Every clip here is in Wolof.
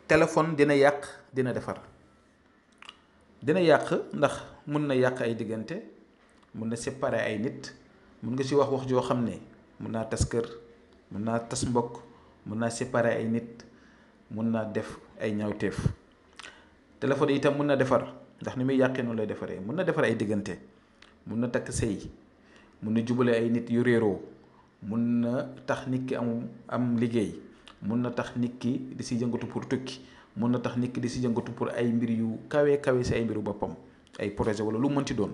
téléphone dina yàq dina defar. dina yàq ndax mun na yàq ay diggante, mun na séparer ay nit, mun nga ci wax joo xam ne mun naa tas kër, mun naa tas mbokk, mun naa séparer ay nit, mun naa def ay ñaawteef. téléphone yi itam mun na defar ndax ni muy yàqee noonu lay defaree. mun na defar ay diggante, mun na takk sëy, mun na jubale ay nit yu réeroo, mun na tax nit ki am liggéey, mun na tax nit ki di si yëngatu pour tukki, mun na tax nit ki di si yëngatu pour ay mbir yu kawe kawe si ay mbiru boppam, ay projet wala lu mënti doon.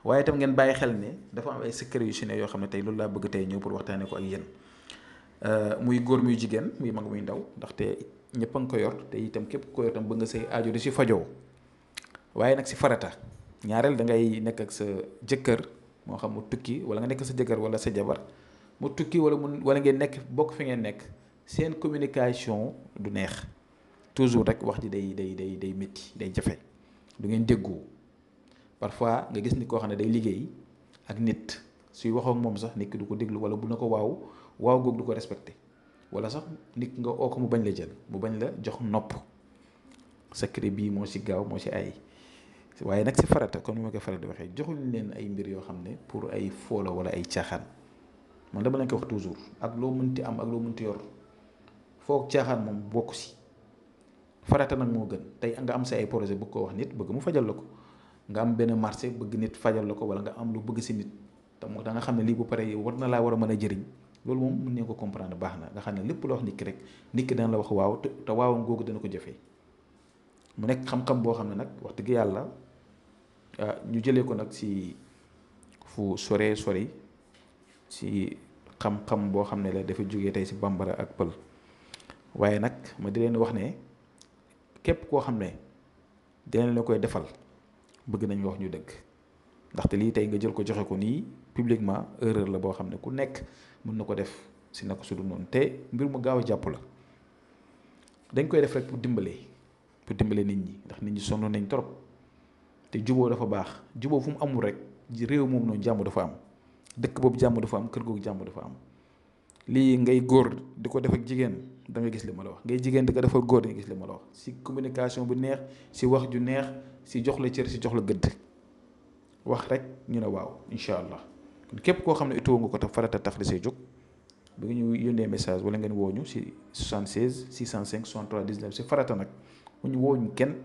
waaye itam ngeen bàyyi xel ne dafa am ay secret yu si ne yoo xam ne tey loolu laa bëgg tey ñëw pour waxtaanee ko ak yéen. muy góor muy jigéen muy mag muy ndaw, ndaxte ñëpp a nga ko yor te itam képp ko yor tam bëgg nga say aajo di si fajoo. waaye nag si farata ñaareel da ngay nekk ak sa jëkkër, moo xam mu tukki wala nga nekk sa jëkkër wala sa jabar mu tukki wala ngeen nekk bokk fi ngeen nekk, seen communication du neex. toujours rek wax ji day métti, day jafe, du ngeen déggoo. parfois nga gis nit koo xam ne day liggéey ak nit, suy waxoo ak moom sax nit ki du ko déglu, wala bu na ko waaw googu du ko respecté, wala sax nit nga oo ko mu bañ la jël, mu bañ la jox nopp. secret bii moo ci gaaw moo ci ay. waaye nag si farata comme ni ma koy faral di waxee, joxuñ leen ay mbir yoo xam ne pour ay foola wala ay caaxaan. man dama leen ko wax toujours, ak loo mënti am ak loo mënti yor, foog caaxaan moom bokku si. farata nag moo gën. tey nga am sa ay projet bëgg koo wax nit, bëgg mu fajal la ko. nga am benn marché bëgg nit fajal la ko, wala nga am lu bëgg si nit te moo da nga xam ne lii bu paree war na laa war a mën a jëriñ. loolu moom mën nañu ko comprendre baax na. nga xam ne lépp loo wax nit ki rek, nit ki dana la wax waaw te waawam googu dana ko jëfee. mu nekk xam-xam boo xam ne nag wax dëgg yàlla ñu jëlee ko nag si fu sori si xam-xam boo xam ne la dafa jógee tey si bambara ak pël. waaye nag ma di leen wax ne képp koo xam ne dinañ la koy defal, bëgg nañ wax ñu dëgg. ndaxte lii tey nga jël ko joxe ko nii publiquement, erreur la boo xam ne ku nekk mën na ko def si naka su dul noonu, te mbir mu gaaw a jàpp la. dañ koy def rek pour dimbale nit ñi, ndax nit ñi sonn nañ trop. te juboo dafa baax. juboo fu mu amul rek réew moom noonu jàmm dafa am, dëkk boobu jàmm dafa am, kër googu jàmm dafa am. lii ngay góor di ko def ak jigéen da nga gis li ma la wax, ngay jigéen di ko defal góor di nga gis li ma la wax, si communication bu neex, si wax ju neex, si jox la cër, si jox la gëdd. wax rek ñu ne waaw incha allah. képp koo xam ne itoo nga ko te farata tax li say jóg, bi nga ñu yónnee message wala ngeen woo ñu si 76 605 63 19 si farata nag mu ñu woo ñu kenn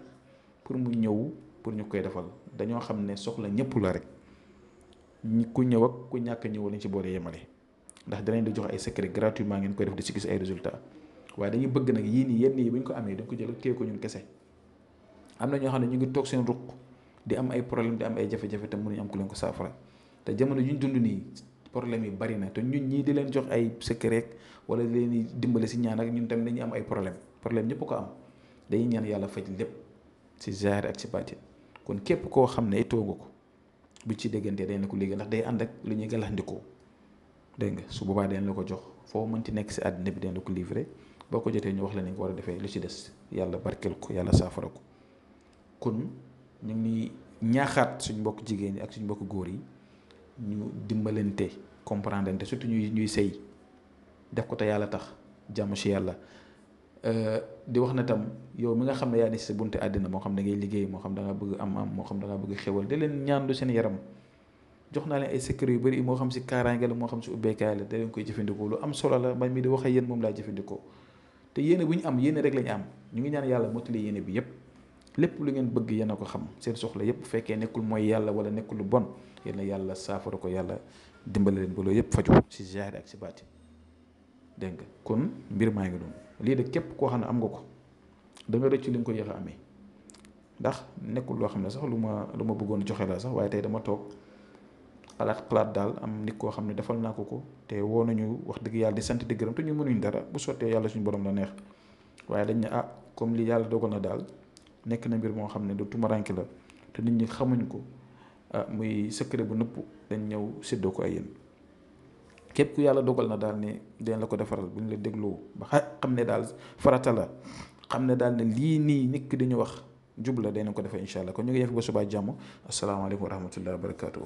pour mu ñëw pour ñu koy defal. dañoo xam ne soxla ñëpp la rek, ku ñëw ak ku ñàkk ñëw lañ ci boole yemale. ndax danañ di jox ay secret gratuitement ngeen koy def di si gis ay résultats. waaye dañuy bëgg nag yii nii yenn yi bu ñu ko amee dañ ko jël téye ko ñun kese. am na ñoo xam ne ñu ngi toog seen ruq di am ay problème di am ay jafe-jafe te mënuñ am ku leen ko saafara. te jamono yuñ dund nii problème yi bari na, te ñun ñii di leen jox ay secret wala di leen di dimbale si ñaan ak ñun tamit dañuy am ay problème ñëpp ko am. dañuy ñaan yàlla faj lépp si zahir ak si baatin. kon képp koo xam ne itoo nga ko bu ci déggantee dañ la ko liggéey, ndax day ànd ak lu ñuy galaxndikoo. dégg nga su boobaa dañ la ko jox foo mënti nekk si àddina bi dañ la ko livré. boo ko jotee ñu wax la ni nga ko war a defee, lu ci des yàlla barkeel ko, yàlla saafara ko. kon ñu ngi ñaaxaat suñ mbokk jigéen ñi ak suñ mbokk góor yi ñu dimbalante, comprendre surtout ñuy sëy def ko te yàlla tax, jàmm si yàlla. di wax na tam yow mi nga xam ne yaa ni si sa bunte àddina, moo xam da ngay liggéey, moo xam da nga bëgg am moo xam da nga bëgg xewal, da leen ñaandu seen yaram. jox naa leen ay secret yu bëri, moo xam si kaaraange la, moo xam si ubbeekaay la, da leen koy jëfandikoo. lu am solo la, man mi di wax ak yéen moom laa jëfandikoo. te yéene bu ñu am yéene rek lañu am. ñu ngi ñaan yàlla mottali yéene bi yépp. lépp lu ngeen bëgg yéen a ko xam, seen soxla yépp bu fekkee nekkul mooy yàlla wala nekkul lu bon, yéen yàlla saafara ko, yàlla dimbale leen ba loolu yépp faju si zahir ak si baati. dégg nga kon mbir maa ngi doon lii de képp koo xam ne am nga ko da nga rëccu li nga ko yéex a amee. ndax nekkul loo xam ne sax lu ma bëggoon joxe la sax, waaye tey dama toog xalaat daal am nit koo xam ne defal naa ko te woo nañu wax dëgg yàlla di sant di gërëm te ñu mënuñ dara, bu sottee yàlla suñu borom la neex. waaye dañ ne comme li yàlla dogal na daal nekk na mbir moo xam ne du tumaranke la te nit ñi xamuñ ko, muy secret bu nëpp, dañ ñëw séddoo ko ay yéen. képp ku yàlla dogal na daal ne dañ la ko defaral bu ñu la dégloo ba xam ne daal farata la, xam ne daal ne lii nii nit ki dañu wax jub la, dañ ko defee incha allah. kon ñu ngi yegg ba subaa jàmm. asalaamaaleykum wa rahmatullahi wa barakaatu.